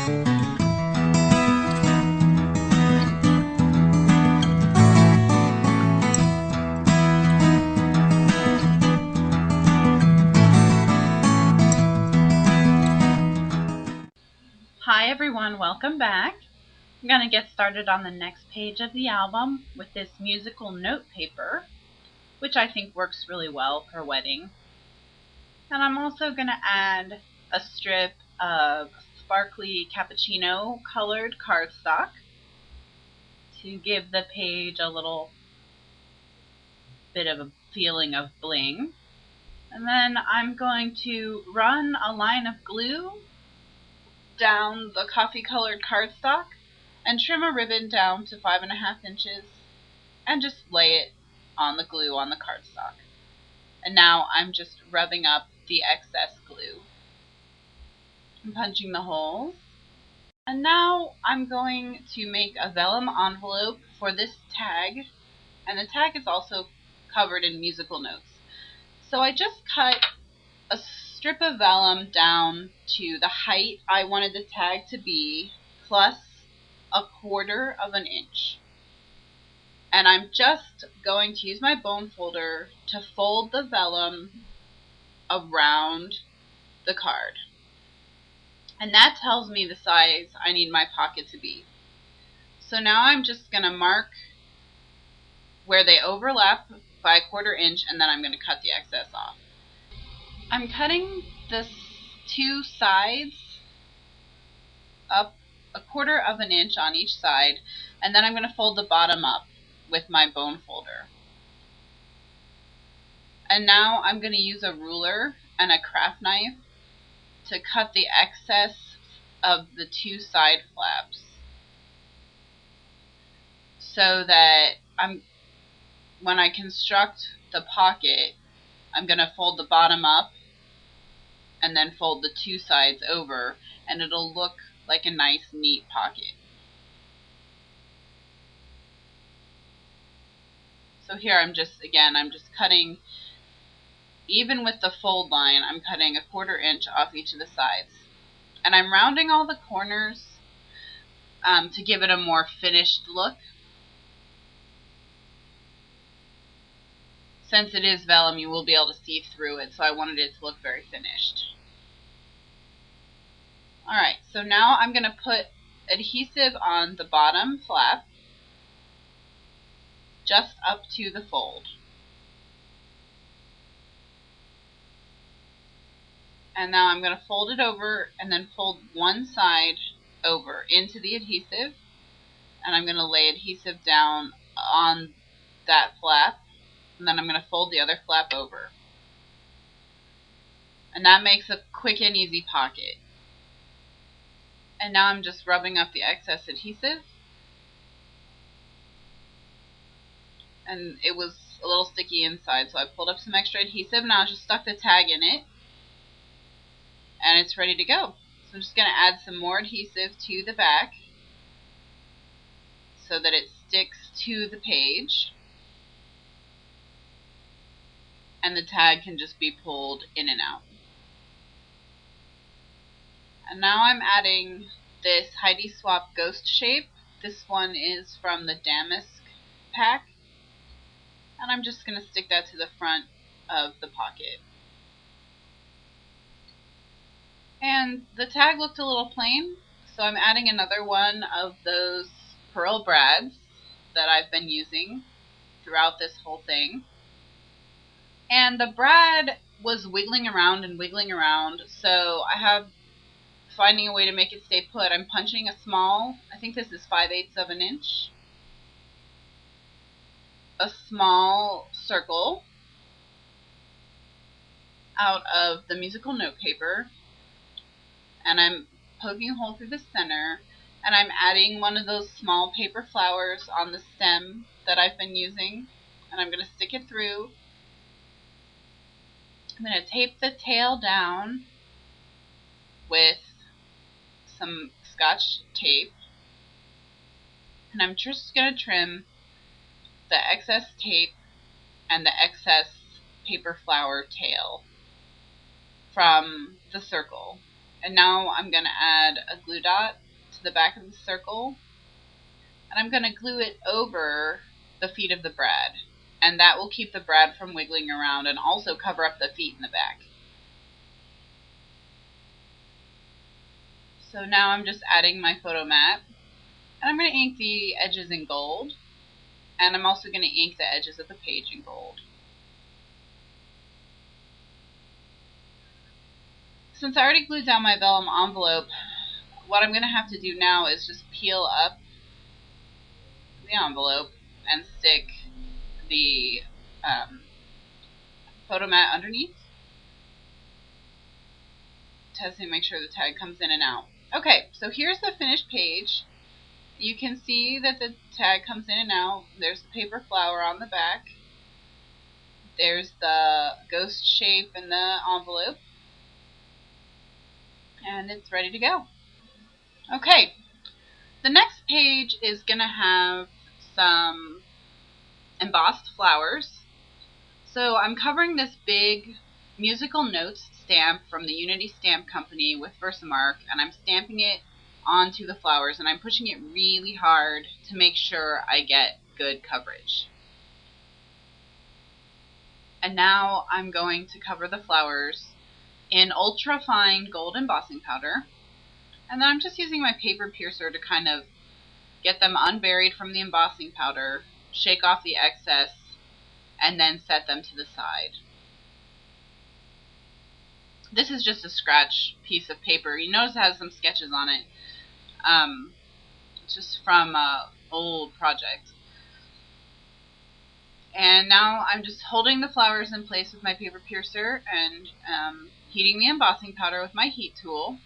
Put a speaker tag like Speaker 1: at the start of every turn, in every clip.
Speaker 1: Hi everyone, welcome back. I'm going to get started on the next page of the album with this musical note paper, which I think works really well for a wedding. And I'm also going to add a strip of sparkly cappuccino colored cardstock to give the page a little bit of a feeling of bling. And then I'm going to run a line of glue down the coffee colored cardstock and trim a ribbon down to 5.5 inches and just lay it on the glue on the cardstock. And now I'm just rubbing up the excess glue. I'm punching the holes. And now I'm going to make a vellum envelope for this tag, and the tag is also covered in musical notes. So I just cut a strip of vellum down to the height I wanted the tag to be, plus 1/4 inch. And I'm just going to use my bone folder to fold the vellum around the card. And that tells me the size I need my pocket to be. So now I'm just going to mark where they overlap by 1/4 inch, and then I'm going to cut the excess off. I'm cutting the two sides up 1/4 inch on each side, and then I'm going to fold the bottom up with my bone folder. And now I'm going to use a ruler and a craft knife to cut the excess of the two side flaps, so that when I construct the pocket, I'm going to fold the bottom up and then fold the two sides over, and it'll look like a nice, neat pocket. So here I'm just cutting, even with the fold line, I'm cutting 1/4 inch off each of the sides. And I'm rounding all the corners to give it a more finished look. Since it is vellum, you will be able to see through it, so I wanted it to look very finished. Alright, so now I'm going to put adhesive on the bottom flap, just up to the fold. And now I'm going to fold it over and then fold one side over into the adhesive, and I'm going to lay adhesive down on that flap, and then I'm going to fold the other flap over. And that makes a quick and easy pocket. And now I'm just rubbing up the excess adhesive. And it was a little sticky inside, so I pulled up some extra adhesive. Now I just stuck the tag in it, and it's ready to go. So I'm just going to add some more adhesive to the back so that it sticks to the page, and the tag can just be pulled in and out. And now I'm adding this Heidi Swap Ghost shape. This one is from the Damask pack, and I'm just going to stick that to the front of the pocket. And the tag looked a little plain, so I'm adding another one of those pearl brads that I've been using throughout this whole thing. And the brad was wiggling around and wiggling around, so I have finding a way to make it stay put. I'm punching a small, I think this is 5/8 inch, a small circle out of the musical note paper, and I'm poking a hole through the center, and I'm adding one of those small paper flowers on the stem that I've been using, and I'm going to stick it through. I'm going to tape the tail down with some Scotch tape, and I'm just going to trim the excess tape and the excess paper flower tail from the circle. And now I'm going to add a glue dot to the back of the circle, and I'm going to glue it over the feet of the brad. And that will keep the brad from wiggling around and also cover up the feet in the back. So now I'm just adding my photo mat, and I'm going to ink the edges in gold, and I'm also going to ink the edges of the page in gold. Since I already glued down my vellum envelope, what I'm going to have to do now is just peel up the envelope and stick the photo mat underneath, testing to make sure the tag comes in and out. Okay, so here's the finished page. You can see that the tag comes in and out. There's the paper flower on the back. There's the ghost shape in the envelope. And it's ready to go. Okay, the next page is going to have some embossed flowers. So I'm covering this big musical notes stamp from the Unity Stamp Company with Versamark, and I'm stamping it onto the flowers, and I'm pushing it really hard to make sure I get good coverage. And now I'm going to cover the flowers in ultra fine gold embossing powder, and then I'm just using my paper piercer to kind of get them unburied from the embossing powder, shake off the excess, and then set them to the side. This is just a scratch piece of paper. You notice it has some sketches on it. It's just from an old project. And now I'm just holding the flowers in place with my paper piercer and heating the embossing powder with my heat tool.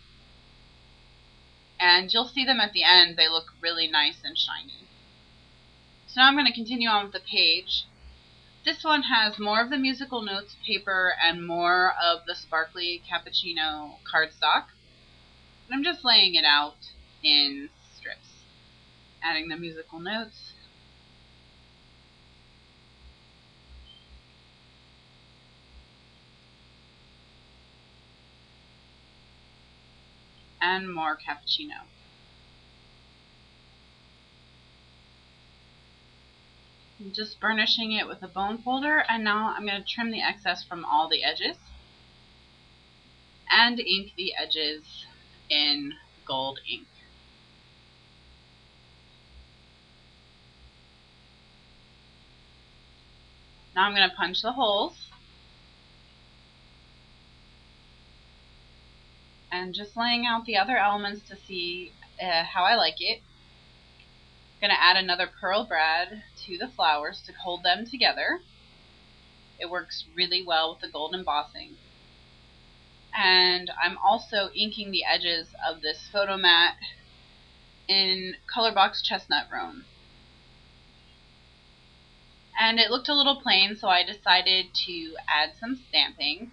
Speaker 1: And you'll see them at the end. They look really nice and shiny. So now I'm going to continue on with the page. This one has more of the musical notes paper and more of the sparkly cappuccino cardstock. And I'm just laying it out in strips. Adding the musical notes. And more cappuccino. I'm just burnishing it with a bone folder, and now I'm going to trim the excess from all the edges and ink the edges in gold ink. Now I'm going to punch the holes and just laying out the other elements to see how I like it. I'm going to add another pearl brad to the flowers to hold them together. It works really well with the gold embossing. And I'm also inking the edges of this photo mat in Colorbox Chestnut Roan. And it looked a little plain, so I decided to add some stamping.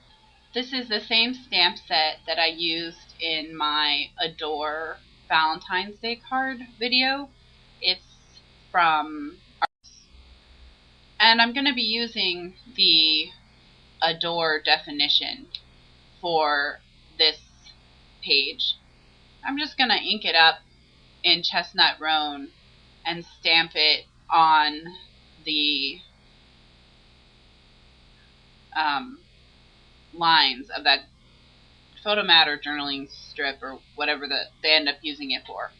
Speaker 1: This is the same stamp set that I used in my Adore Valentine's Day card video. It's from Arts. And I'm going to be using the Adore definition for this page. I'm just going to ink it up in Chestnut Roan and stamp it on the lines of that photo mat or journaling strip or whatever they end up using it for.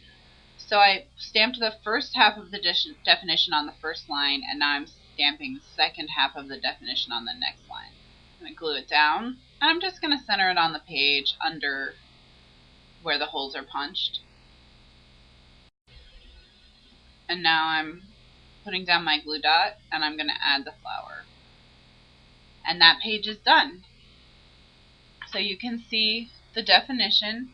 Speaker 1: So I stamped the first half of the definition on the first line, and now I'm stamping the second half of the definition on the next line. I'm going to glue it down, and I'm just going to center it on the page under where the holes are punched. And now I'm putting down my glue dot, and I'm going to add the flower. And that page is done. So you can see the definition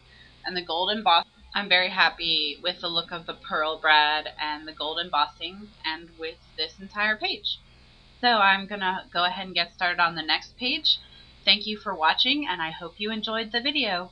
Speaker 1: and the gold embossing. I'm very happy with the look of the pearl brad and the gold embossing and with this entire page. So I'm going to go ahead and get started on the next page. Thank you for watching, and I hope you enjoyed the video.